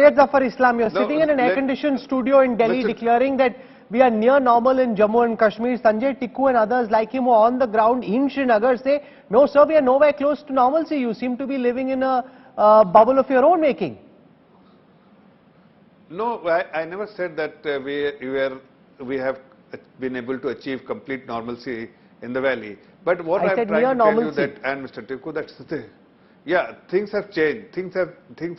Syed Zafar Islam, you're sitting in an air-conditioned studio in Delhi declaring that we are near normal in Jammu and Kashmir. Sanjay Tikku and others like him who are on the ground in Srinagar say, no sir, we are nowhere close to normalcy. You seem to be living in a bubble of your own making. No, I never said that we have been able to achieve complete normalcy in the valley. But what I'm trying to tell you that, and Mr. Tikku, that's the thing. Yeah, things have changed. Things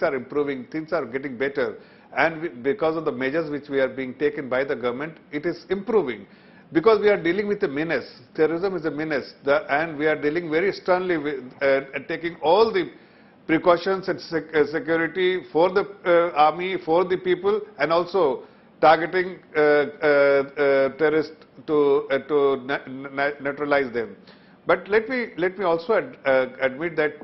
are improving. Things are getting better. And because of the measures which we are being taken by the government, it is improving. Because we are dealing with a menace. Terrorism is a menace. And we are dealing very sternly with taking all the precautions and security for the army, for the people, and also targeting terrorists to neutralize them. But let me also admit that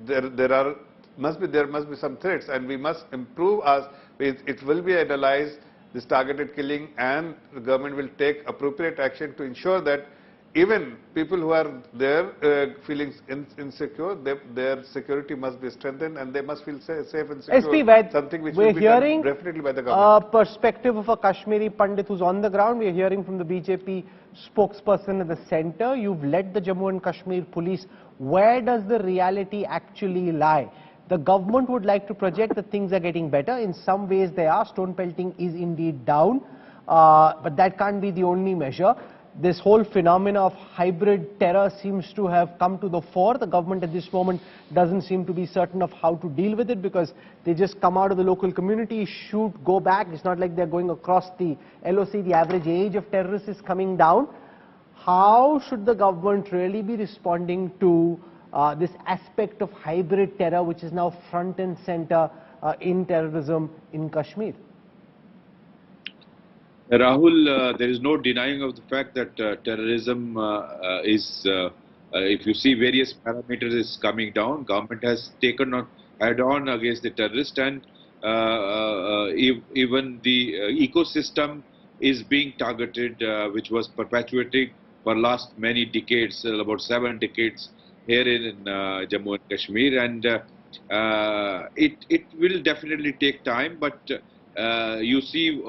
there must be some threats, and we must improve us. It will be analyzed, this targeted killing, and the government will take appropriate action to ensure that even people who are there feeling insecure, their security must be strengthened and they must feel safe and secure. SP Vaid, something which will be done definitely by the government. Perspective of a Kashmiri Pandit who's on the ground. We're hearing from the BJP spokesperson at the center. You've led the Jammu and Kashmir police. Where does the reality actually lie? The government would like to project that things are getting better. In some ways they are. Stone pelting is indeed down. But that can't be the only measure. This whole phenomena of hybrid terror seems to have come to the fore. The government at this moment doesn't seem to be certain of how to deal with it because they just come out of the local community, shoot, go back. It's not like they're going across the LOC. The average age of terrorists is coming down. How should the government really be responding to this aspect of hybrid terror, which is now front and center in terrorism in Kashmir? Rahul, there is no denying of the fact that terrorism is, if you see various parameters, is coming down. Government has taken head-on against the terrorist, and even the ecosystem is being targeted, which was perpetuating for last many decades, about 7 decades here in Jammu and Kashmir, and it will definitely take time, but you see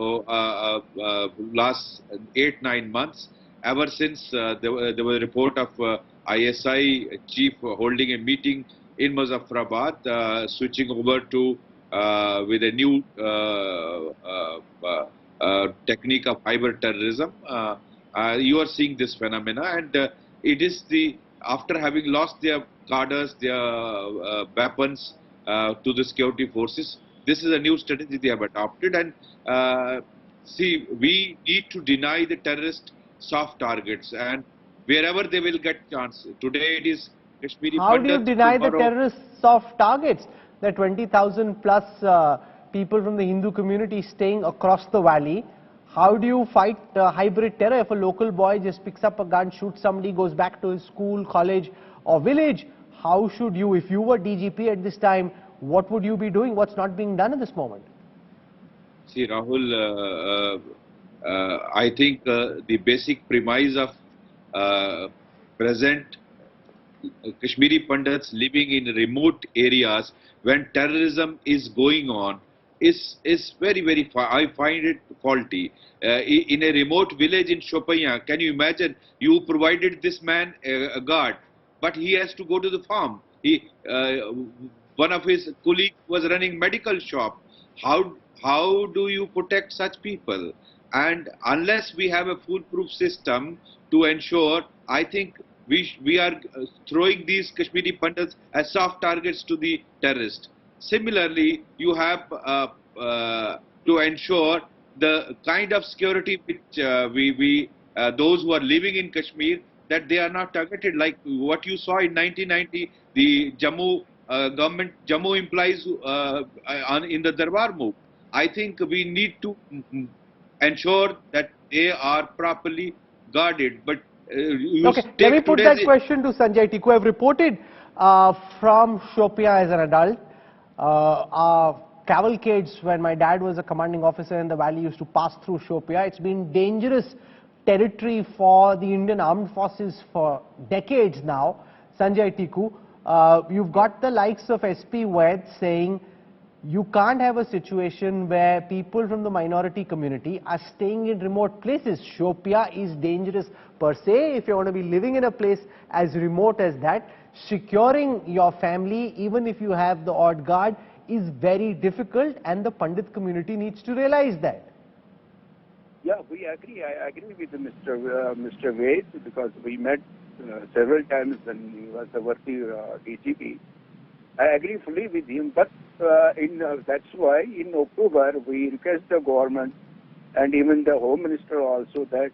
last 8-9 months, ever since there was a report of ISI chief holding a meeting in Muzaffarabad, switching over to with a new technique of hybrid terrorism. You are seeing this phenomena, and it is after having lost their cadres, their weapons to the security forces. This is a new strategy they have adopted, and see, we need to deny the terrorist soft targets, and wherever they will get chance. Today it is Kashmiri Pandits. How do you deny the terrorist soft targets? There are 20,000 plus people from the Hindu community staying across the valley. How do you fight hybrid terror if a local boy just picks up a gun, shoots somebody, goes back to his school, college or village? How should you, if you were DGP at this time, what would you be doing? What's not being done at this moment? See, Rahul, I think the basic premise of present Kashmiri Pandits living in remote areas when terrorism is going on is very, very, I find it faulty. In a remote village in Shopian, can you imagine, you provided this man a guard, but he has to go to the farm. One of his colleagues was running medical shop. How do you protect such people? And unless we have a foolproof system to ensure, I think we are throwing these Kashmiri Pandits as soft targets to the terrorists. Similarly, you have to ensure the kind of security which those who are living in Kashmir, that they are not targeted like what you saw in 1990, the Jammu Jammu implies in the Darbar move. I think we need to ensure that they are properly guarded. But okay, let me put that question to Sanjay Tikku. I've reported from Shopian as an adult. Cavalcades, when my dad was a commanding officer in the valley, used to pass through Shopian. It's been dangerous territory for the Indian Armed Forces for decades now. Sanjay Tikku, you've got the likes of SP Vaid saying You can't have a situation where people from the minority community are staying in remote places. Shopian is dangerous per se. If you want to be living in a place as remote as that, securing your family, even if you have the odd guard, is very difficult, and the Pandit community needs to realize that. Yeah, we agree. I agree with Mr. Vaid, because we met several times when he was the working DGP. I agree fully with him, but that's why in October we request the government and even the Home Minister also that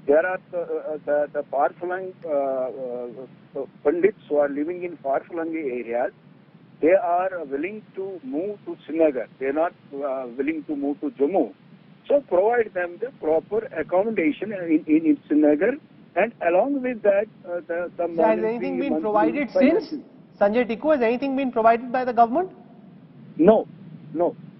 there are the far-flung Pandits who are living in far-flung areas. They are willing to move to Srinagar. They are not willing to move to Jammu. So provide them the proper accommodation in Srinagar, and along with that, has anything been provided since? Sanjay Tikku, has anything been provided by the government? No, no.